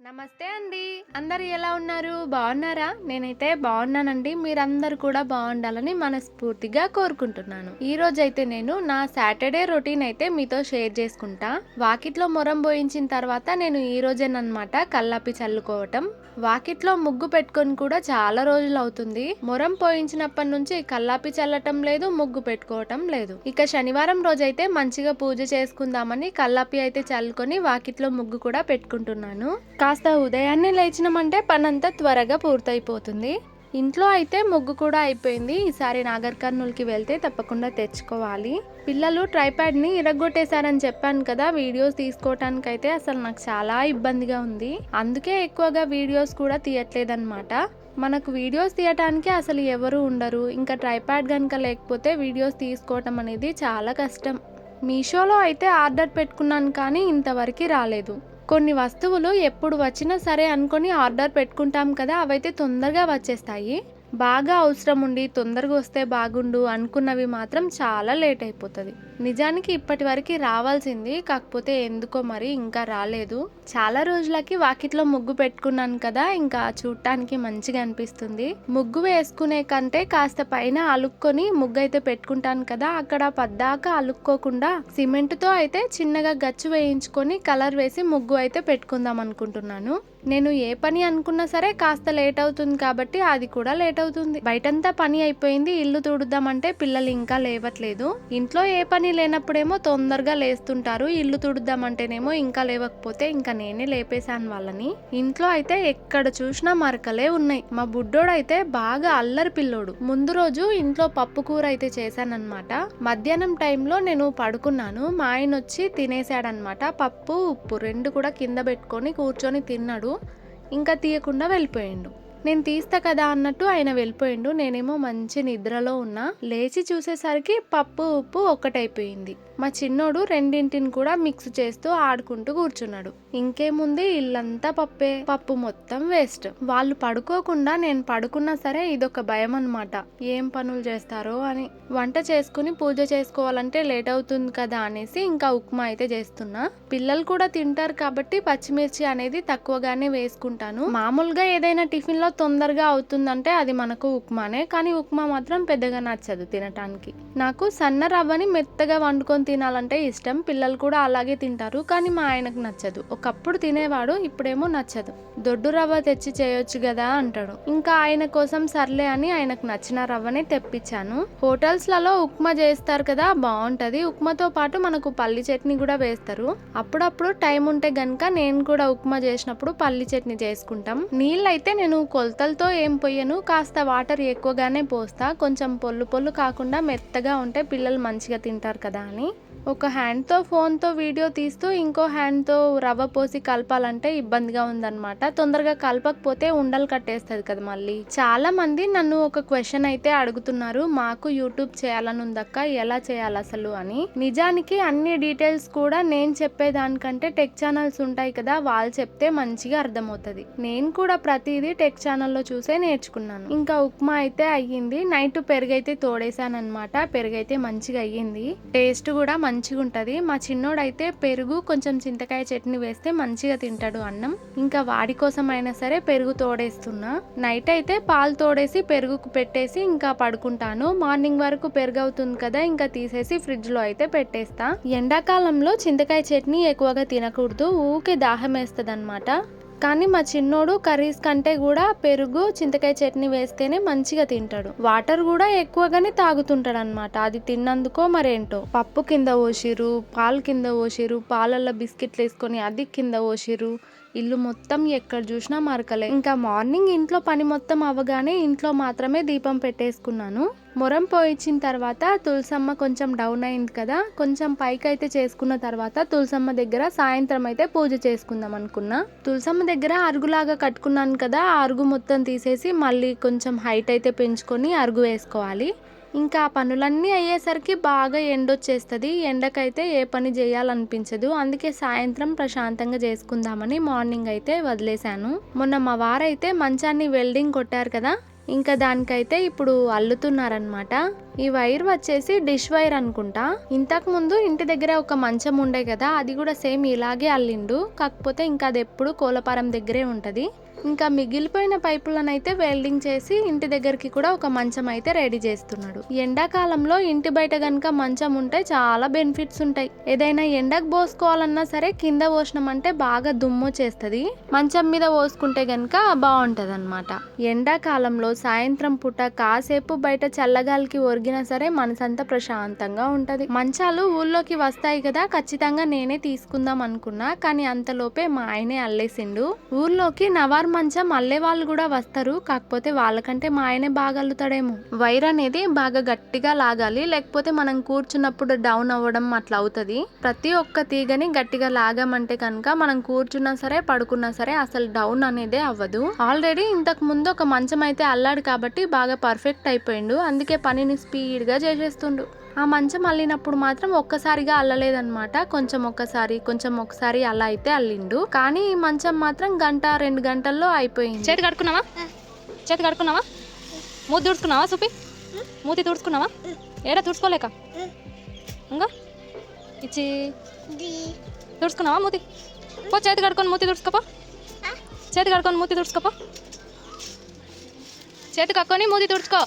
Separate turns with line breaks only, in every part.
నమస్తే అండి. అందరూ ఎలా ఉన్నారు? బాగున్నారా? నేనైతే బాగున్నానండి. మీరందరూ కూడా బాగుండాలని మనస్ఫూర్తిగా కోరుకుంటున్నాను. ఈ రోజైతే నేను నా సాటర్డే రొటీన్ అయితే మీతో షేర్ చేసుకుంటా. వాకిట్లో మొరం పోయించిన తర్వాత నేను ఈ రోజేనన్నమాట కల్లాపి చల్లుకోవటం. వాకిట్లో ముగ్గు పెట్టుకొని కూడా చాలా రోజులు అవుతుంది. మొరం పోయించినప్పటి నుంచి కల్లాపి చల్లటం లేదు, ముగ్గు పెట్టుకోవటం లేదు. ఇక శనివారం రోజైతే మంచిగా పూజ చేసుకుందామని కల్లాపి అయితే చల్లుకొని వాకిట్లో ముగ్గు కూడా పెట్టుకుంటున్నాను. కాస్త ఉదయాన్నే లేచినామంటే పనంతా త్వరగా పూర్తయిపోతుంది. ఇంట్లో అయితే ముగ్గు కూడా అయిపోయింది. ఈసారి నాగర్ కర్నూలుకి వెళ్తే తప్పకుండా తెచ్చుకోవాలి. పిల్లలు ట్రైప్యాడ్ని ఇరగొట్టేశారని చెప్పాను కదా, వీడియోస్ తీసుకోవటానికైతే అసలు నాకు చాలా ఇబ్బందిగా ఉంది. అందుకే ఎక్కువగా వీడియోస్ కూడా తీయట్లేదన్నమాట. మనకు వీడియోస్ తీయటానికి అసలు ఎవరు ఉండరు. ఇంకా ట్రైప్యాడ్ కనుక లేకపోతే వీడియోస్ తీసుకోవటం అనేది చాలా కష్టం. మీషోలో అయితే ఆర్డర్ పెట్టుకున్నాను కానీ ఇంతవరకు రాలేదు. కొన్ని వస్తువులు ఎప్పుడు వచ్చినా సరే అనుకొని ఆర్డర్ పెట్టుకుంటాం కదా, అవైతే తొందరగా వచ్చేస్తాయి. బాగా అవసరం ఉండి తొందరగా వస్తే బాగుండు అనుకున్నవి మాత్రం చాలా లేట్ అయిపోతుంది. నిజానికి ఇప్పటి వరకు రావాల్సింది, కాకపోతే ఎందుకో మరి ఇంకా రాలేదు. చాలా రోజులకి వాకిట్లో ముగ్గు పెట్టుకున్నాను కదా, ఇంకా చూడటానికి మంచిగా అనిపిస్తుంది. ముగ్గు వేసుకునే కంటే కాస్త పైన అలుక్కొని ముగ్గు అయితే పెట్టుకుంటాను కదా, అక్కడ పద్దాకా అలుక్కోకుండా సిమెంట్తో అయితే చిన్నగా గచ్చు వేయించుకొని కలర్ వేసి ముగ్గు అయితే పెట్టుకుందాం అనుకుంటున్నాను. నేను ఏ పని అనుకున్నా సరే కాస్త లేట్ అవుతుంది కాబట్టి అది కూడా లేట్ అవుతుంది. బయటంతా పని అయిపోయింది, ఇల్లు తుడుద్దామంటే పిల్లలు ఇంకా లేవట్లేదు. ఇంట్లో ఏ పని లేనప్పుడేమో తొందరగా లేస్తుంటారు, ఇల్లు తుడుద్దామంటేనేమో ఇంకా లేవకపోతే ఇంకా నేనే లేపేశాను వాళ్ళని. ఇంట్లో అయితే ఎక్కడ చూసినా మరకలే ఉన్నాయి. మా బుడ్డోడైతే బాగా అల్లరి పిల్లోడు. ముందు రోజు ఇంట్లో పప్పు కూర అయితే చేశానన్నమాట. మధ్యాహ్నం టైంలో నేను పడుకున్నాను. మా ఆయన వచ్చి తినేసాడనమాట. పప్పు ఉప్పు రెండు కూడా కింద పెట్టుకొని కూర్చొని తిన్నాడు. ఇంకా తీయకుండా వెళ్ళిపోయిండు. నేను తీస్తా కదా అన్నట్టు ఆయన వెళ్ళిపోయిండు. నేనేమో మంచి నిద్రలో ఉన్నా. లేచి చూసేసరికి పప్పు ఉప్పు ఒక్కటైపోయింది. మా చిన్నోడు రెండింటిని కూడా మిక్స్ చేస్తూ ఆడుకుంటూ కూర్చున్నాడు. ఇంకేముంది, ఇల్లంతా పప్పే, పప్పు మొత్తం వేస్ట్. వాళ్ళు పడుకోకుండా నేను పడుకున్నా సరే ఇదొక భయం అన్నమాట. ఏం పనులు చేస్తారో అని. వంట చేసుకుని పూజ చేసుకోవాలంటే లేట్ అవుతుంది కదా అనేసి ఇంకా ఉప్మా అయితే చేస్తున్నా. పిల్లలు కూడా తింటారు కాబట్టి పచ్చిమిర్చి అనేది తక్కువగానే వేసుకుంటాను. మామూలుగా ఏదైనా టిఫిన్ లో తొందరగా అవుతుందంటే అది మనకు ఉప్మానే, కానీ ఉప్మా మాత్రం పెద్దగా నచ్చదు తినటానికి. నాకు సన్న రవ్వని మెత్తగా వండుకొని తినాలంటే ఇష్టం. పిల్లలు కూడా అలాగే తింటారు, కానీ మా ఆయనకు నచ్చదు. ఒకప్పుడు తినేవాడు, ఇప్పుడేమో నచ్చదు. దొడ్డు రవ్వ తెచ్చి చేయొచ్చు కదా అంటాడు. ఇంకా ఆయన కోసం సర్లే అని ఆయనకు నచ్చిన రవ్వనే తెప్పించాను. హోటల్స్లలో ఉప్మా చేస్తారు కదా, బాగుంటది. ఉప్మాతో పాటు మనకు పల్లి చట్నీ కూడా వేస్తారు. అప్పుడప్పుడు టైం ఉంటే గనక నేను కూడా ఉప్మా చేసినప్పుడు పల్లి చట్నీ చేసుకుంటాం. నీళ్ళైతే నేను కొలతలతో ఏం పొయ్యను, కాస్త వాటర్ ఎక్కువగానే పోస్తా. కొంచెం పొల్లు పొల్లు కాకుండా మెత్తగా ఉంటే పిల్లలు మంచిగా తింటారు కదా అని. ఒక హ్యాండ్తో ఫోన్తో వీడియో తీస్తూ ఇంకో హ్యాండ్తో రవ్వ పోసి కలపాలంటే ఇబ్బందిగా ఉందన్నమాట. తొందరగా కలపకపోతే ఉండలు కట్టేస్తుంది కదా మళ్ళీ. చాలా మంది నన్ను ఒక క్వశ్చన్ అయితే అడుగుతున్నారు, మాకు యూట్యూబ్ చేయాలని ఉందక్క, ఎలా చేయాలి అసలు అని. నిజానికి అన్ని డీటెయిల్స్ కూడా నేను చెప్పేదానికంటే టెక్ ఛానల్స్ ఉంటాయి కదా, వాళ్ళు చెప్తే మంచిగా అర్థమవుతుంది. నేను కూడా ప్రతిదీ టెక్ ఛానల్లో చూసే నేర్చుకున్నాను. ఇంకా ఉప్మా అయితే అయ్యింది. నైట్ పెరుగైతే తోడేసాను అనమాట. పెరుగైతే మంచిగా అయ్యింది. టేస్ట్ కూడా మంచిగా ఉంటది. మా చిన్నోడైతే పెరుగు కొంచెం చింతకాయ చట్నీ వేస్తే మంచిగా తింటాడు అన్నం. ఇంకా వాడి కోసం అయినా సరే పెరుగు తోడేస్తున్నా. నైట్ అయితే పాలు తోడేసి పెరుగుకు పెట్టేసి ఇంకా పడుకుంటాను. మార్నింగ్ వరకు పెరుగు అవుతుంది కదా, ఇంకా తీసేసి ఫ్రిడ్జ్ లో అయితే పెట్టేస్తా. ఎండాకాలంలో చింతకాయ చట్నీ ఎక్కువగా తినకూడదు, ఊకే దాహం వేస్తుంది అనమాట. కానీ మా చిన్నోడు కర్రీస్ కంటే కూడా పెరుగు చింతకాయ చట్నీ వేస్తేనే మంచిగా తింటాడు. వాటర్ కూడా ఎక్కువగానే తాగుతుంటాడు అనమాట. అది తిన్నందుకో మరేంటో. పప్పు కింద పోసిరు, పాలు కింద పోసిరు, పాలల్లో బిస్కెట్లు వేసుకొని అది కింద పోసిరు. ఇల్లు మొత్తం ఎక్కడ చూసినా మరకలే. ఇంకా మార్నింగ్ ఇంట్లో పని మొత్తం అవ్వగానే ఇంట్లో మాత్రమే దీపం పెట్టేసుకున్నాను. మొరం పోయించిన తర్వాత తులసమ్మ కొంచెం డౌన్ అయింది కదా, కొంచెం పైకి అయితే చేసుకున్న తర్వాత తులసమ్మ దగ్గర సాయంత్రం అయితే పూజ చేసుకుందాం అనుకున్నా. తులసమ్మ దగ్గర అరుగులాగా కట్టుకున్నాను కదా, ఆ అరుగు మొత్తం తీసేసి మళ్ళీ కొంచెం హైట్ అయితే పెంచుకొని అరుగు వేసుకోవాలి. ఇంకా ఆ పనులన్నీ అయ్యేసరికి బాగా ఎండొచ్చేస్తుంది. ఎండకైతే ఏ పని చేయాలనిపించదు. అందుకే సాయంత్రం ప్రశాంతంగా చేసుకుందామని మార్నింగ్ అయితే వదిలేశాను. మొన్న మా వారైతే మంచాన్ని వెల్డింగ్ కొట్టారు కదా, ఇంకా దానికైతే ఇప్పుడు అల్లుతున్నారనమాట. ఈ వైర్ వచ్చేసి డిష్ వైర్ అనుకుంటా. ఇంతకు ముందు ఇంటి దగ్గర ఒక మంచం ఉండే కదా, అది కూడా సేమ్ ఇలాగే అల్లిండు. కాకపోతే ఇంకా అది ఎప్పుడు కోలపారం దగ్గరే ఉంటది. ఇంకా మిగిలిపోయిన పైపులను అయితే వెల్డింగ్ చేసి ఇంటి దగ్గరికి కూడా ఒక మంచం అయితే రెడీ చేస్తున్నాడు. ఎండాకాలంలో ఇంటి బయట గనక మంచం ఉంటే చాలా బెనిఫిట్స్ ఉంటాయి. ఏదైనా ఎండకు పోసుకోవాలన్నా సరే కింద పోసినామంటే బాగా దుమ్ము చేస్తుంది, మంచం మీద పోసుకుంటే గనక బాగుంటది అనమాట. ఎండాకాలంలో సాయంత్రం పూట కాసేపు బయట చల్లగాలికి ఒరిగినా సరే మనసంతా ప్రశాంతంగా ఉంటది. మంచాలు ఊళ్ళోకి వస్తాయి కదా, ఖచ్చితంగా నేనే తీసుకుందాం అనుకున్నా, కానీ అంతలోపే మా ఆయనే అల్లేసిండు. ఊర్లోకి నవార్ మంచం అల్లే వాళ్ళు కూడా వస్తారు, కాకపోతే వాళ్ళకంటే మా ఆయనే బాగా అల్లుతాడేమో. వైర్ అనేది బాగా గట్టిగా లాగాలి, లేకపోతే మనం కూర్చున్నప్పుడు డౌన్ అవ్వడం అట్లా అవుతుంది. ప్రతి ఒక్క తీగని గట్టిగా లాగామంటే కనుక మనం కూర్చున్నా సరే పడుకున్నా సరే అసలు డౌన్ అనేదే అవ్వదు. ఆల్రెడీ ఇంతకు ముందు ఒక మంచం అయితే అల్లాడు కాబట్టి బాగా పర్ఫెక్ట్ అయిపోయిండు, అందుకే పనిని స్పీడ్ గా చేసేస్తుండు. ఆ మంచం అల్లినప్పుడు మాత్రం ఒక్కసారిగా అల్లలేదన్నమాట, కొంచెం ఒకసారి అలా అయితే అల్లిండు. కానీ ఈ మంచం మాత్రం 1-2 గంటల్లో అయిపోయింది.
చేతి కడుక్కున్నావా మూతి తుడుచుకున్నావా? చూపి, మూతి తుడుచుకున్నావా? ఏడా తుడుచుకోలేక ఇంకా ఇచ్చి తుడుచుకున్నావా మూతి? పో చేతి కడుక్కొని మూతి తుడుచుకోపో, చేతి కడుక్కొని మూతి తుడుచుకోపో, చేతి కట్టుకొని మూతి తుడుచుకో.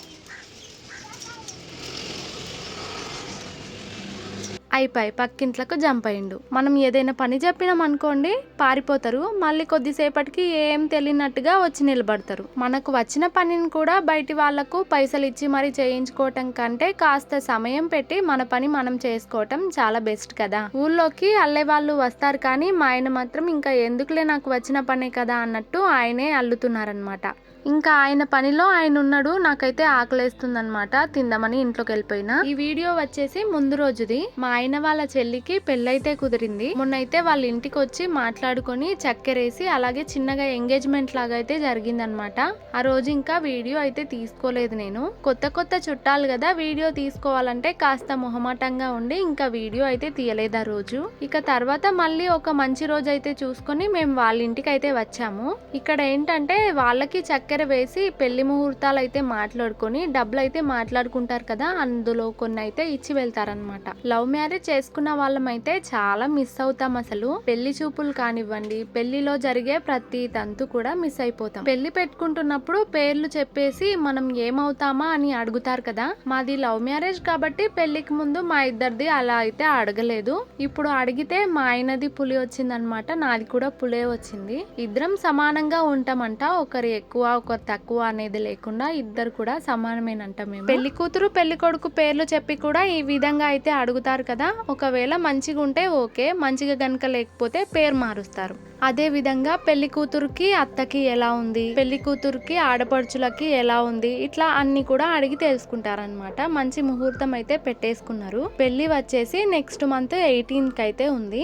అయిపోయి పక్కింట్లకు జంప్ అయిండు. మనం ఏదైనా పని చెప్పినాం అనుకోండి పారిపోతారు, మళ్ళీ కొద్దిసేపటికి ఏం తెలియనట్టుగా వచ్చి నిలబడతారు. మనకు వచ్చిన పనిని కూడా బయటి వాళ్లకు పైసలు ఇచ్చి మరి చేయించుకోవటం కంటే కాస్త సమయం పెట్టి మన పని మనం చేసుకోవటం చాలా బెస్ట్ కదా. ఊళ్ళోకి అల్లే వాళ్ళు వస్తారు, కానీ మా ఆయన మాత్రం ఇంకా ఎందుకులే నాకు వచ్చిన పనే కదా అన్నట్టు ఆయనే అల్లుతున్నారనమాట. ఇంకా ఆయన పనిలో ఆయన ఉన్నాడు. నాకైతే ఆకలేస్తుందన్నమాట, తిందామని ఇంట్లోకి వెళ్ళిపోయినా. ఈ వీడియో వచ్చేసి ముందు రోజుది. మా ఆయన వాళ్ళ చెల్లికి పెళ్ళైతే కుదిరింది. మొన్నైతే వాళ్ళ ఇంటికి వచ్చి మాట్లాడుకొని చక్కెరేసి అలాగే చిన్నగా ఎంగేజ్మెంట్ లాగా అయితే జరిగిందనమాట. ఆ రోజు ఇంకా వీడియో అయితే తీసుకోలేదు నేను. కొత్త చుట్టాలు కదా, వీడియో తీసుకోవాలంటే కాస్త మొహమాటంగా ఉండి ఇంకా వీడియో అయితే తీయలేదు ఆ రోజు. ఇక తర్వాత మళ్ళీ ఒక మంచి రోజు అయితే చూసుకొని మేము వాళ్ళ ఇంటికి అయితే వచ్చాము. ఇక్కడ ఏంటంటే వాళ్ళకి చక్కెర వేసి పెళ్లి ముహూర్తాలు అయితే మాట్లాడుకొని డబ్బులు అయితే మాట్లాడుకుంటారు కదా, అందులో కొన్ని అయితే ఇచ్చి వెళ్తారనమాట. లవ్ మ్యారేజ్ చేసుకున్న వాళ్ళమైతే చాలా మిస్ అవుతాం అసలు. పెళ్లి చూపులు కానివ్వండి, పెళ్లిలో జరిగే ప్రతి తంతు కూడా మిస్ అయిపోతాం. పెళ్లి పెట్టుకుంటున్నప్పుడు పేర్లు చెప్పేసి మనం ఏమవుతామా అని అడుగుతారు కదా, మాది లవ్ మ్యారేజ్ కాబట్టి పెళ్లికి ముందు మా ఇద్దరిది అలా అయితే అడగలేదు. ఇప్పుడు అడిగితే మా ఆయనది పులి వచ్చిందనమాట, నాది కూడా పులే వచ్చింది. ఇద్దరం సమానంగా ఉంటామంట, ఒకరు ఎక్కువ ఒకరు తక్కువ అనేది లేకుండా ఇద్దరు కూడా సమానమేనంట. మేము పెళ్లి కూతురు పెళ్లి కొడుకు పేర్లు చెప్పి కూడా ఈ విధంగా అయితే అడుగుతారు కదా, ఒకవేళ మంచిగా ఉంటే ఓకే, మంచిగా గనుక లేకపోతే పేరు మారుస్తారు. అదే విధంగా పెళ్లి కూతురుకి అత్తకి ఎలా ఉంది, పెళ్లి కూతురుకి ఆడపడుచులకి ఎలా ఉంది, ఇట్లా అన్ని కూడా అడిగి తెలుసుకుంటారనమాట. మంచి ముహూర్తం అయితే పెట్టేసుకున్నారు. పెళ్లి వచ్చేసి నెక్స్ట్ మంత్ 18th కి అయితే ఉంది.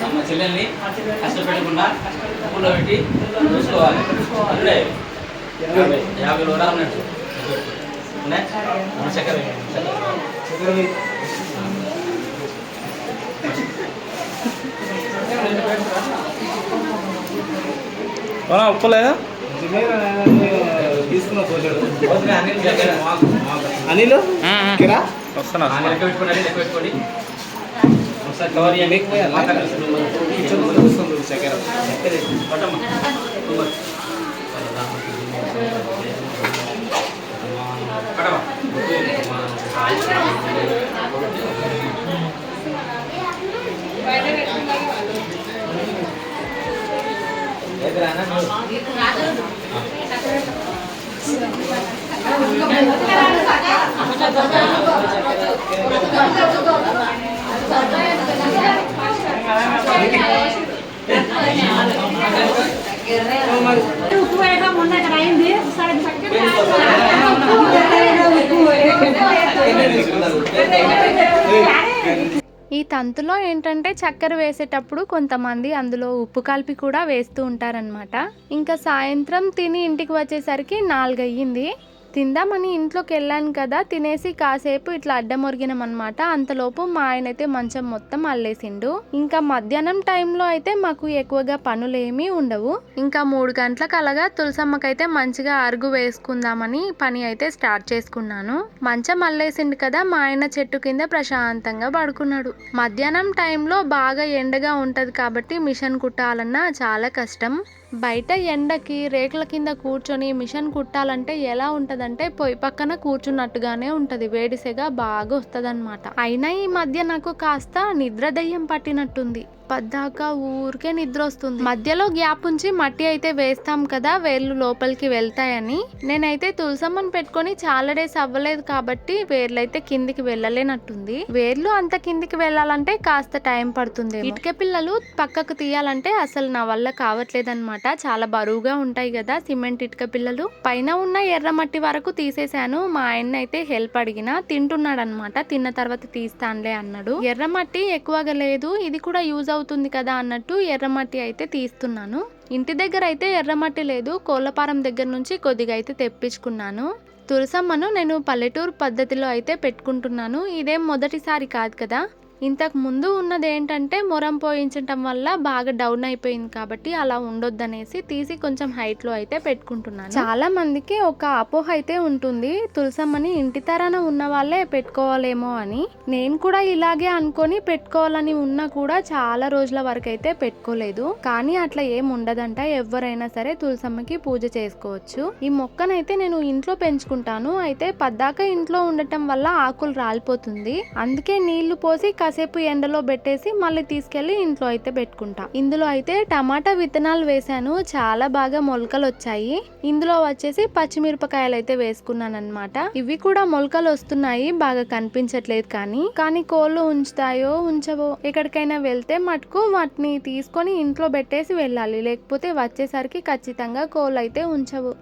అమ్మ చెల్లెల్ని కష్టపెట్టకుండా ఊళ్ళో పెట్టి చూసుకోవాలి. 50 రోజులు అన్నట్టు చక్కెర
ఉప్పలేదా అనిల్ వస్తున్నా
లెక్క పెట్టుకోండి, లెక్క పెట్టుకోండి.
ఈ తంతులో ఏంటంటే చక్కెర వేసేటప్పుడు కొంతమంది అందులో ఉప్పు కలిపి కూడా వేస్తూ ఉంటారనమాట. ఇంకా సాయంత్రం తిని ఇంటికి వచ్చేసరికి 4 అయ్యింది. తిందామని ఇంట్లోకి వెళ్ళాను కదా, తినేసి కాసేపు ఇట్లా అడ్డమొరిగినాం అనమాట. అంతలోపు మా ఆయన అయితే మంచం మొత్తం అల్లేసిండు. ఇంకా మధ్యాహ్నం టైంలో అయితే మాకు ఎక్కువగా పనులేమీ ఉండవు. ఇంకా 3 గంటలకు అలాగా తులసమ్మకైతే మంచిగా అరుగు వేసుకుందామని పని అయితే స్టార్ట్ చేసుకున్నాను. మంచం అల్లేసిండు కదా, మా ఆయన చెట్టు కింద ప్రశాంతంగా పడుకున్నాడు. మధ్యాహ్నం టైంలో బాగా ఎండగా ఉంటది కాబట్టి మిషన్ కుట్టాలన్నా చాలా కష్టం. బయట ఎండకి రేకుల కింద కూర్చొని మిషన్ కుట్టాలంటే ఎలా ఉంటదంటే పొయ్యి పక్కన కూర్చున్నట్టుగానే ఉంటది. వేడిసెగ బాగా వస్తదన్నమాట. అయినా ఈ మధ్య నాకు కాస్త నిద్ర దయ్యం పట్టినట్టుంది. పద్దాక ఊరికే నిద్ర వస్తుంది. మధ్యలో గ్యాప్ ఉంచి మట్టి అయితే వేస్తాం కదా, వేర్లు లోపలికి వెళ్తాయని. నేనైతే తులసమ్మని పెట్టుకొని చాలా డేస్ అవ్వలేదు కాబట్టి వేర్లు అయితే కిందికి వెళ్ళలేనట్టుంది. వేర్లు అంత కిందికి వెళ్ళాలంటే కాస్త టైం పడుతుంది. ఇటుక పిల్లలు పక్కకు తీయాలంటే అసలు నా వల్ల కావట్లేదన్నమాట. చాలా బరువుగా ఉంటాయి కదా సిమెంట్ ఇటుక పిల్లలు. పైన ఉన్న ఎర్రమట్టి వరకు తీసేశాను. మా ఆయన అయితే హెల్ప్ అడిగినా తింటున్నాడు అనమాట. తిన్న తర్వాత తీస్తానులే అన్నాడు. ఎర్రమట్టి ఎక్కువగా లేదు, ఇది కూడా యూజ్ అవుతుంది కదా అన్నట్టు ఎర్రమట్టి అయితే తీస్తున్నాను. ఇంటి దగ్గర అయితే ఎర్రమట్టి లేదు, కోళ్ళపారం దగ్గర నుంచి కొద్దిగా అయితే తెప్పించుకున్నాను. తులసమ్మను నేను పల్లెటూరు పద్ధతిలో అయితే పెట్టుకుంటున్నాను. ఇదేం మొదటిసారి కాదు కదా. ఇంతకు ముందు ఉన్నది ఏంటంటే మొరం పోయించటం వల్ల బాగా డౌన్ అయిపోయింది కాబట్టి అలా ఉండొద్దనేసి తీసి కొంచెం హైట్ లో అయితే పెట్టుకుంటున్నాను. చాలా మందికి ఒక అపోహ అయితే ఉంటుంది, తులసమ్మని ఇంటి తరాన ఉన్న వాళ్ళే పెట్టుకోవాలేమో అని. నేను కూడా ఇలాగే అనుకొని పెట్టుకోవాలని ఉన్నా కూడా చాలా రోజుల వరకు అయితే పెట్టుకోలేదు. కానీ అట్లా ఏం ఉండదంట, ఎవరైనా సరే తులసమ్మకి పూజ చేసుకోవచ్చు. ఈ మొక్కనైతే నేను ఇంట్లో పెంచుకుంటాను. అయితే పద్దాక ఇంట్లో ఉండటం వల్ల ఆకులు రాలిపోతుంది. అందుకే నీళ్లు పోసి కాసేపు ఎండలో పెట్టేసి మళ్ళీ తీసుకెళ్లి ఇంట్లో అయితే పెట్టుకుంటా. ఇందులో అయితే టమాటా విత్తనాలు వేసాను, చాలా బాగా మొలకలు వచ్చాయి. ఇందులో వచ్చేసి పచ్చిమిరపకాయలు అయితే వేసుకున్నాను అనమాట. ఇవి కూడా మొలకలు వస్తున్నాయి, బాగా కనిపించట్లేదు. కానీ కోళ్ళు ఉంచుతాయో ఉంచవో. ఎక్కడికైనా వెళ్తే మటుకు వాటిని తీసుకొని ఇంట్లో పెట్టేసి వెళ్ళాలి, లేకపోతే వచ్చేసరికి ఖచ్చితంగా కోళ్ళు అయితే ఉంచవు.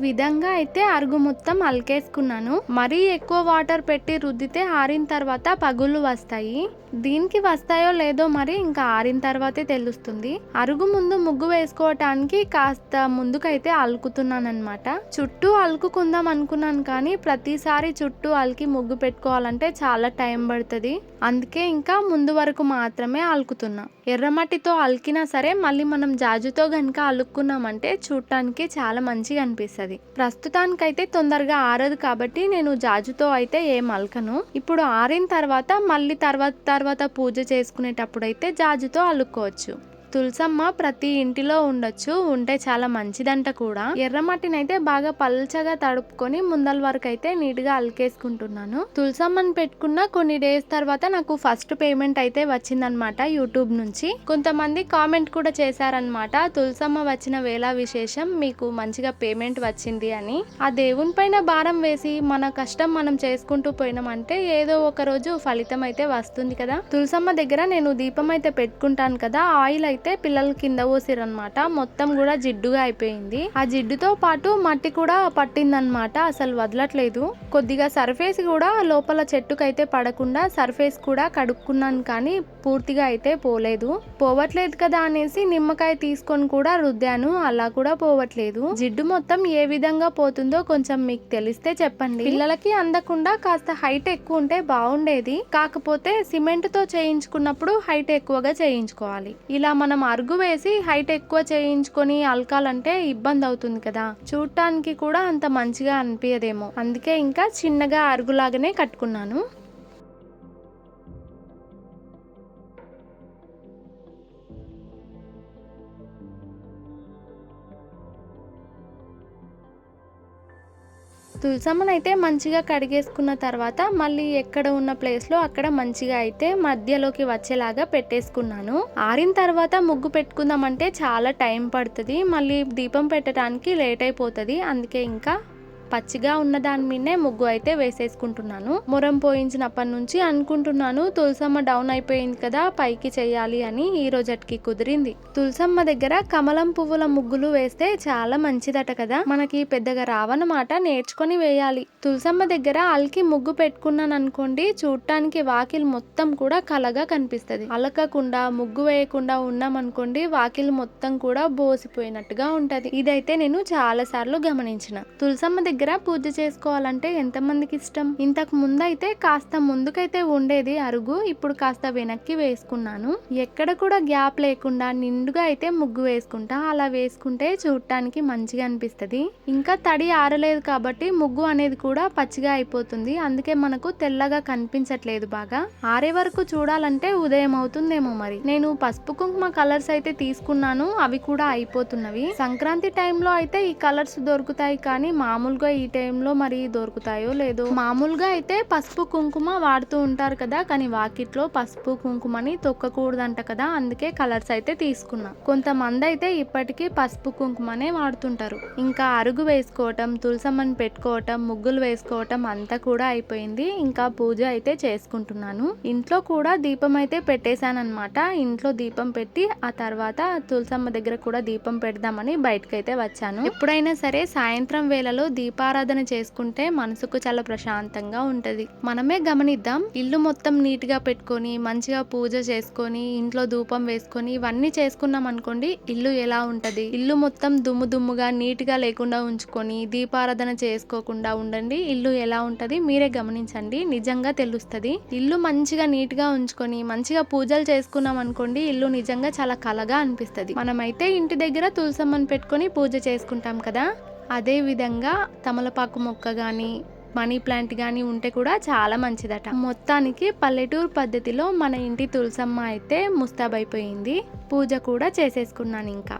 విధంగా అయితే అరుగు మొత్తం అలికేసుకున్నాను. మరీ ఎక్కువ వాటర్ పెట్టి రుద్దితే ఆరిన తర్వాత పగుళ్ళు వస్తాయి. దీనికి వస్తాయో లేదో మరి ఇంకా ఆరిన తర్వాతే తెలుస్తుంది. అరుగు ముందు ముగ్గు వేసుకోవటానికి కాస్త ముందుకైతే అలుకుతున్నాను అనమాట. చుట్టూ అలుకుందాం అనుకున్నాను కానీ ప్రతిసారి చుట్టూ అలికి ముగ్గు పెట్టుకోవాలంటే చాలా టైం పడుతుంది. అందుకే ఇంకా ముందు వరకు మాత్రమే అలుకుతున్నా. ఎర్రమట్టితో అలికినా సరే మళ్ళీ మనం జాజుతో గనుక అలుక్కున్నామంటే చూడటానికి చాలా మంచిగా అనిపిస్తుంది. ప్రస్తుతానికైతే తొందరగా ఆరదు కాబట్టి నేను జాజుతో అయితే ఏం అలకను. ఇప్పుడు ఆరిన తర్వాత మళ్ళీ తర్వాత పూజ చేసుకునేటప్పుడు అయితే జాజుతో అలుక్కోవచ్చు. తులసమ్మ ప్రతి ఇంటిలో ఉండొచ్చు, ఉంటే చాలా మంచిదంట కూడా. ఎర్రమట్టిని అయితే బాగా పల్చగా తడుపుకొని ముందల వరకు అయితే నీట్ గా అలికేసుకుంటున్నాను. తులసమ్మని పెట్టుకున్న కొన్ని డేస్ తర్వాత నాకు ఫస్ట్ పేమెంట్ అయితే వచ్చిందనమాట యూట్యూబ్ నుంచి. కొంతమంది కామెంట్ కూడా చేశారనమాట, తులసమ్మ వచ్చిన వేళ విశేషం, మీకు మంచిగా పేమెంట్ వచ్చింది అని. ఆ దేవుని పైన భారం వేసి మన కష్టం మనం చేసుకుంటూ పోయినామంటే ఏదో ఒక రోజు ఫలితం అయితే వస్తుంది కదా. తులసమ్మ దగ్గర నేను దీపం అయితే పెట్టుకుంటాను కదా, ఆయిల్ అయితే పిల్లలు కింద పోసిరనమాట. మొత్తం కూడా జిడ్డుగా అయిపోయింది. ఆ జిడ్డుతో పాటు మట్టి కూడా పట్టిందనమాట, అసలు వదలట్లేదు. కొద్దిగా సర్ఫేస్ కూడా లోపల చెట్టుకైతే పడకుండా సర్ఫేస్ కూడా కడుక్కున్నాను కానీ పూర్తిగా అయితే పోవట్లేదు కదా అనేసి నిమ్మకాయ తీసుకొని కూడా రుద్దాను, అలా కూడా పోవట్లేదు. జిడ్డు మొత్తం ఏ విధంగా పోతుందో కొంచెం మీకు తెలిస్తే చెప్పండి. పిల్లలకి అందకుండా కాస్త హైట్ ఎక్కువ ఉంటే బాగుండేది, కాకపోతే సిమెంట్ తో చేయించుకున్నప్పుడు హైట్ ఎక్కువగా చేయించుకోవాలి. ఇలా మనం అరుగు వేసి హైట్ ఎక్కువ చేయించుకొని అలకాలంటే ఇబ్బంది అవుతుంది కదా, చూడటానికి కూడా అంత మంచిగా అనిపించదేమో. అందుకే ఇంకా చిన్నగా అరుగులాగానే కట్టుకున్నాను. తులసమ్మనైతే మంచిగా కడిగేసుకున్న తర్వాత మళ్ళీ ఎక్కడ ఉన్న ప్లేస్లో అక్కడ మంచిగా అయితే మధ్యలోకి వచ్చేలాగా పెట్టేసుకున్నాను. ఆరిన తర్వాత ముగ్గు పెట్టుకుందామంటే చాలా టైం పడుతుంది, మళ్ళీ దీపం పెట్టడానికి లేట్ అయిపోతుంది. అందుకే ఇంకా పచ్చిగా ఉన్న దాని మీదనే ముగ్గు అయితే వేసేసుకుంటున్నాను. మొరం పోయించినప్పటి నుంచి అనుకుంటున్నాను తులసమ్మ డౌన్ అయిపోయింది కదా పైకి చెయ్యాలి అని, ఈ రోజుకి కుదిరింది. తులసమ్మ దగ్గర కమలం పువ్వుల ముగ్గులు వేస్తే చాలా మంచిదట కదా, మనకి పెద్దగా రావన్నమాట, నేర్చుకొని వేయాలి. తులసమ్మ దగ్గర అలికి ముగ్గు పెట్టుకున్నాను అనుకోండి, చూడటానికి వాకిలు మొత్తం కూడా కలగా కనిపిస్తుంది. అలకకుండా ముగ్గు వేయకుండా ఉన్నాం అనుకోండి, వాకిలు మొత్తం కూడా బోసిపోయినట్టుగా ఉంటది. ఇదైతే నేను చాలా సార్లు గమనించిన. తులసమ్మ దగ్గర పూజ చేసుకోవాలంటే ఎంతమందికి ఇష్టం. ఇంతకు ముందు అయితే కాస్త ముందుకైతే ఉండేది అరుగు, ఇప్పుడు కాస్త వెనక్కి వేసుకున్నాను. ఎక్కడ కూడా గ్యాప్ లేకుండా నిండుగా అయితే ముగ్గు వేసుకుంటా. అలా వేసుకుంటే చూడటానికి మంచిగా అనిపిస్తుంది. ఇంకా తడి ఆరలేదు కాబట్టి ముగ్గు అనేది కూడా పచ్చిగా అయిపోతుంది, అందుకే మనకు తెల్లగా కనిపించట్లేదు. బాగా ఆరే వరకు చూడాలంటే ఉదయం అవుతుందేమో. మరి నేను పసుపు కుంకుమ కలర్స్ అయితే తీసుకున్నాను, అవి కూడా అయిపోతున్నవి. సంక్రాంతి టైంలో అయితే ఈ కలర్స్ దొరుకుతాయి కానీ మామూలుగా ఈ టైంలో మరి దొరుకుతాయో లేదో. మామూలుగా అయితే పసుపు కుంకుమ వాడుతూ ఉంటారు కదా, కానీ వాకిట్లో పసుపు కుంకుమని తొక్కకూడదంట కదా, అందుకే కలర్స్ అయితే తీసుకున్నా. కొంతమంది అయితే ఇప్పటికీ పసుపు కుంకుమనే వాడుతుంటారు. ఇంకా అరుగు వేసుకోవటం, తులసమ్మని పెట్టుకోవటం, ముగ్గులు వేసుకోవటం అంతా కూడా అయిపోయింది. ఇంకా పూజ అయితే చేసుకుంటున్నాను. ఇంట్లో కూడా దీపం అయితే పెట్టేశానన్నమాట. ఇంట్లో దీపం పెట్టి ఆ తర్వాత తులసమ్మ దగ్గర కూడా దీపం పెడదామని బయటకైతే వచ్చాను. ఎప్పుడైనా సరే సాయంత్రం వేళలో దీపారాధన చేసుకుంటే మనసుకు చాలా ప్రశాంతంగా ఉంటది. మనమే గమనిద్దాం, ఇల్లు మొత్తం నీట్ గా పెట్టుకొని మంచిగా పూజ చేసుకొని ఇంట్లో ధూపం వేసుకొని ఇవన్నీ చేసుకున్నాం అనుకోండి, ఇల్లు ఎలా ఉంటది. ఇల్లు మొత్తం దుమ్ముగా నీట్ గా లేకుండా ఉంచుకొని దీపారాధన చేసుకోకుండా ఉండండి, ఇల్లు ఎలా ఉంటది మీరే గమనించండి, నిజంగా తెలుస్తుంది. ఇల్లు మంచిగా నీట్ గా ఉంచుకొని మంచిగా పూజలు చేసుకున్నాం అనుకోండి, ఇల్లు నిజంగా చాలా కలగా అనిపిస్తుంది. మనమైతే ఇంటి దగ్గర తులసమ్మని పెట్టుకొని పూజ చేసుకుంటాం కదా, అదే విధంగా తమలపాకు మొక్క కానీ మనీ ప్లాంట్ కానీ ఉంటే కూడా చాలా మంచిదట. మొత్తానికి పల్లెటూరు పద్ధతిలో మన ఇంటి తులసమ్మ అయితే ముస్తాబైపోయింది. పూజ కూడా చేసేసుకున్నాను. ఇంకా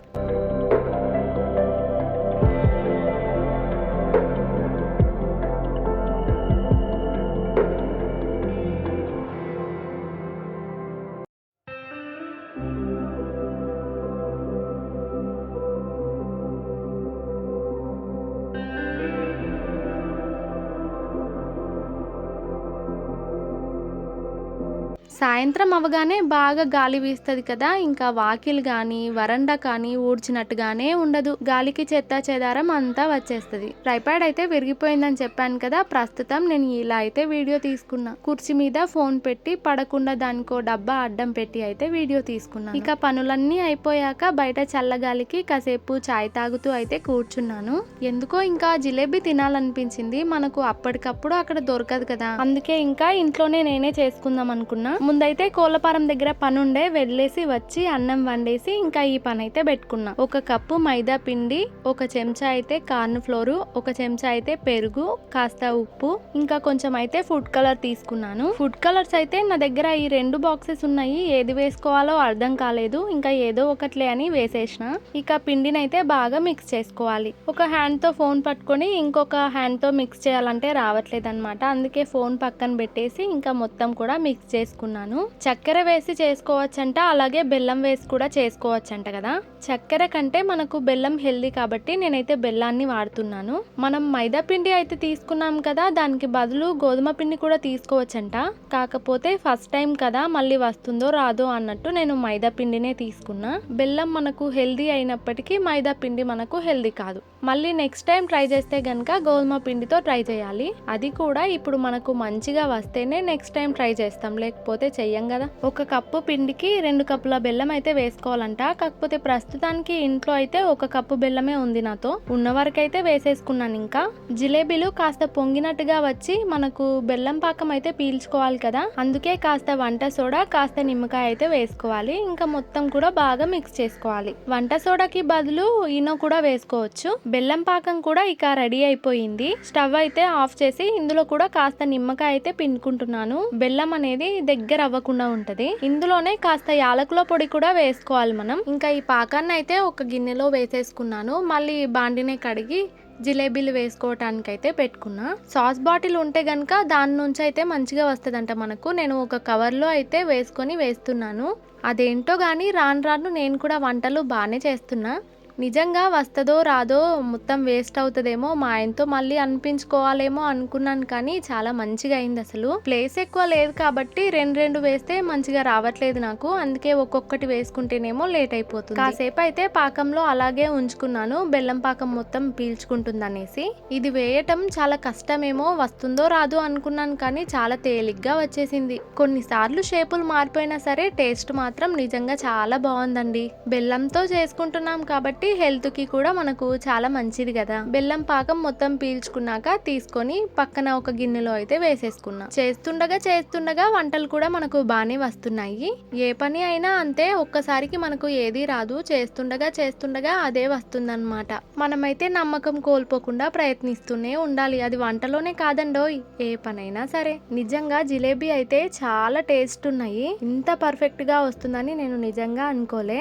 సాయంత్రం అవగానే బాగా గాలి వీస్తుంది కదా, ఇంకా వాకిలు కానీ వరండా కానీ ఊడ్చినట్టుగానే ఉండదు. గాలికి చెత్త చెదారం అంతా వచ్చేస్తుంది. ట్రైపాడ్ అయితే విరిగిపోయిందని చెప్పాను కదా, ప్రస్తుతం నేను ఇలా అయితే వీడియో తీసుకున్నా. కుర్చీ మీద ఫోన్ పెట్టి పడకుండా దానికో డబ్బా అడ్డం పెట్టి అయితే వీడియో తీసుకున్నాను. ఇక పనులన్నీ అయిపోయాక బయట చల్లగాలికి కాసేపు చాయ్ తాగుతూ అయితే కూర్చున్నాను. ఎందుకో ఇంకా జిలేబీ తినాలనిపించింది. మనకు అప్పటికప్పుడు అక్కడ దొరకదు కదా, అందుకే ఇంకా ఇంట్లోనే నేనే చేసుకుందాం అనుకున్నా. ముందైతే కోళ్ళపారం దగ్గర పని ఉండే, వెళ్ళేసి వచ్చి అన్నం వండేసి ఇంకా ఈ పని అయితే పెట్టుకున్నా. 1 కప్పు మైదా పిండి, 1 చెంచా అయితే కార్న్ ఫ్లోర్, 1 చెంచా అయితే పెరుగు, కాస్త ఉప్పు, ఇంకా కొంచెం అయితే ఫుడ్ కలర్ తీసుకున్నాను. ఫుడ్ కలర్స్ అయితే నా దగ్గర ఈ 2 బాక్సెస్ ఉన్నాయి. ఏది వేసుకోవాలో అర్థం కాలేదు, ఇంకా ఏదో ఒకట్లే అని వేసేసిన. ఇక పిండిని అయితే బాగా మిక్స్ చేసుకోవాలి. ఒక హ్యాండ్ తో ఫోన్ పట్టుకొని ఇంకొక హ్యాండ్ తో మిక్స్ చేయాలంటే రావట్లేదు అనమాట. అందుకే ఫోన్ పక్కన పెట్టేసి ఇంకా మొత్తం కూడా మిక్స్ చేసుకున్నాను. చక్కెర వేసి చేసుకోవచ్చంట, అలాగే బెల్లం వేసి కూడా చేసుకోవచ్చంట కదా. చక్కెర కంటే మనకు బెల్లం హెల్దీ కాబట్టి నేనైతే బెల్లాన్ని వాడుతున్నాను. మనం మైదా పిండి అయితే తీసుకున్నాం కదా, దానికి బదులు గోధుమ పిండి కూడా తీసుకోవచ్చంట. కాకపోతే ఫస్ట్ టైం కదా, మళ్ళీ వస్తుందో రాదో అన్నట్టు నేను మైదా పిండినే తీసుకున్నా. బెల్లం మనకు హెల్దీ అయినప్పటికీ మైదా పిండి మనకు హెల్దీ కాదు. మళ్ళీ నెక్స్ట్ టైం ట్రై చేస్తే గనక గోధుమ పిండితో ట్రై చేయాలి. అది కూడా ఇప్పుడు మనకు మంచిగా వస్తేనే నెక్స్ట్ టైం ట్రై చేస్తాం, లేకపోతే చెయ్యం కదా. 1 కప్పు పిండికి 2 కప్పుల బెల్లం అయితే వేసుకోవాలంట. కాకపోతే ప్రస్తుతానికి ఇంట్లో అయితే 1 కప్పు బెల్లమే ఉంది నాతో, ఉన్న వరకు అయితే వేసేసుకున్నాను. ఇంకా జిలేబీలు కాస్త పొంగినట్టుగా వచ్చి మనకు బెల్లం పాకం అయితే పీల్చుకోవాలి కదా, అందుకే కాస్త వంట సోడా, కాస్త నిమ్మకాయ అయితే వేసుకోవాలి. ఇంకా మొత్తం కూడా బాగా మిక్స్ చేసుకోవాలి. వంట సోడాకి బదులు ఈనో కూడా వేసుకోవచ్చు. బెల్లం పాకం కూడా ఇక రెడీ అయిపోయింది. స్టవ్ అయితే ఆఫ్ చేసి ఇందులో కూడా కాస్త నిమ్మకాయ అయితే పిండుకుంటున్నాను. బెల్లం అనేది దగ్గర అవ్వకుండా ఉంటది. ఇందులోనే కాస్త యాలకుల పొడి కూడా వేసుకోవాలి మనం. ఇంకా ఈ పాకాన్ని అయితే ఒక గిన్నెలో వేసేసుకున్నాను. మళ్ళీ బాండినే కడిగి జిలేబీలు వేసుకోవటానికి అయితే పెట్టుకున్నా. సాస్ బాటిల్ ఉంటే గనక దాని నుంచి అయితే మంచిగా వస్తుందంట మనకు. నేను ఒక కవర్లో అయితే వేసుకొని వేస్తున్నాను. అదేంటో కానీ రాను రాను నేను కూడా వంటలు బాగానే చేస్తున్నా. నిజంగా వస్తుందో రాదో, మొత్తం వేస్ట్ అవుతుందేమో, మా ఆయనతో మళ్ళీ అనిపించుకోవాలేమో అనుకున్నాను, కానీ చాలా మంచిగా అయింది. అసలు ప్లేస్ ఎక్కువ లేదు కాబట్టి 2 వేస్తే మంచిగా రావట్లేదు నాకు, అందుకే ఒక్కొక్కటి వేసుకుంటేనేమో లేట్ అయిపోతుంది. కాసేపు అయితే పాకంలో అలాగే ఉంచుకున్నాను, బెల్లం పాకం మొత్తం పీల్చుకుంటుంది అనేసి. ఇది వేయటం చాలా కష్టమేమో, వస్తుందో రాదో అనుకున్నాను, కానీ చాలా తేలిగ్గా వచ్చేసింది. కొన్నిసార్లు షేపులు మారిపోయినా సరే టేస్ట్ మాత్రం నిజంగా చాలా బాగుందండి. బెల్లంతో చేసుకుంటున్నాం కాబట్టి హెల్త్ కి కూడా మనకు చాలా మంచిది కదా. బెల్లం పాకం మొత్తం పీల్చుకున్నాక తీసుకొని పక్కన ఒక గిన్నెలో అయితే వేసేసుకున్నా. చేస్తుండగా వంటలు కూడా మనకు బాగానే వస్తున్నాయి. ఏ పని అయినా అంతే, ఒక్కసారికి మనకు ఏది రాదు, చేస్తుండగా అదే వస్తుందన్నమాట. మనమైతే నమ్మకం కోల్పోకుండా ప్రయత్నిస్తూనే ఉండాలి. అది వంటలోనే కాదండోయ్, ఏ పనైనా సరే. నిజంగా జిలేబీ అయితే చాలా టేస్ట్ ఉన్నాయి. ఇంత పర్ఫెక్ట్ గా వస్తుందని నేను నిజంగా అనుకోలే.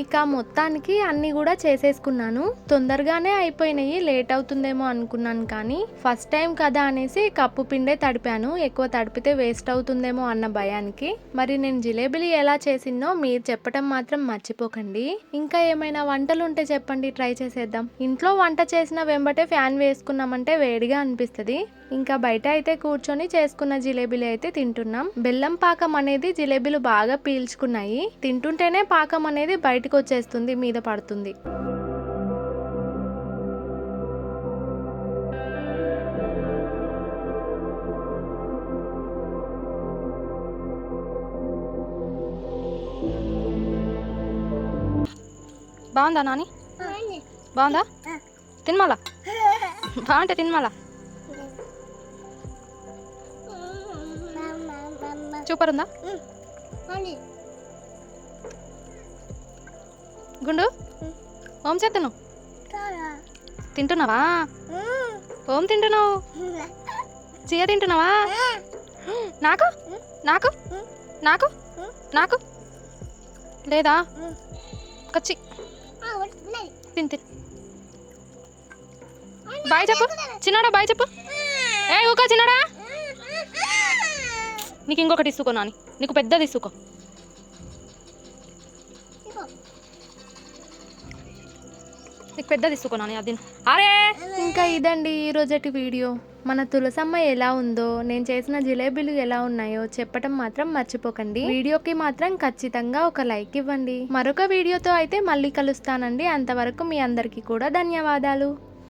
ఇక మొత్తానికి అన్ని కూడా చేసేసుకున్నాను. తొందరగానే అయిపోయినాయి, లేట్ అవుతుందేమో అనుకున్నాను, కానీ ఫస్ట్ టైం కదా అనేసి కప్పు పిండే తడిపాను. ఎక్కువ తడిపితే వేస్ట్ అవుతుందేమో అన్న భయానికి. మరి నేను జిలేబీలు ఎలా చేసినో మీరు చెప్పడం మాత్రం మర్చిపోకండి. ఇంకా ఏమైనా వంటలు ఉంటే చెప్పండి, ట్రై చేసేద్దాం. ఇంట్లో వంట చేసిన వెంబటే ఫ్యాన్ వేసుకున్నామంటే వేడిగా అనిపిస్తుంది. ఇంకా బయట అయితే కూర్చొని చేసుకున్న జిలేబీలు అయితే తింటున్నాం. బెల్లం పాకం అనేది జిలేబీలు బాగా పీల్చుకున్నాయి. తింటుంటేనే పాకం అనేది బయటకు వచ్చేస్తుంది, మీద పడుతుంది.
బాగుందా నాని? బాగుందా? తినమాలా? బాగుంటే తినమాలా? సూపర్ ఉందా? గుండు ఓం చేతను తింటున్నావా? ఓం తింటున్నావు? చీయ తింటున్నావా? నాకు నాకు నాకు నాకు లేదా కచ్చి తిన్ తిన్ బాయ్ చెప్పు చిన్నాడా బాయ్ చెప్పు ఏ ఊక చిన్నాడా నీకు ఇంకొకటి ఇసుకో నాని నీకు పెద్దది ఇసుకో నీకు పెద్దది ఇసుకో నాని అది అరే
ఇంకా ఇదండి ఈ రోజటి వీడియో. మన తులసమ్మ ఎలా ఉందో, నేను చేసిన జిలేబీలు ఎలా ఉన్నాయో చెప్పటం మాత్రం మర్చిపోకండి. వీడియోకి మాత్రం ఖచ్చితంగా ఒక లైక్ ఇవ్వండి. మరొక వీడియోతో అయితే మళ్ళీ కలుస్తానండి. అంతవరకు మీ అందరికీ కూడా ధన్యవాదాలు.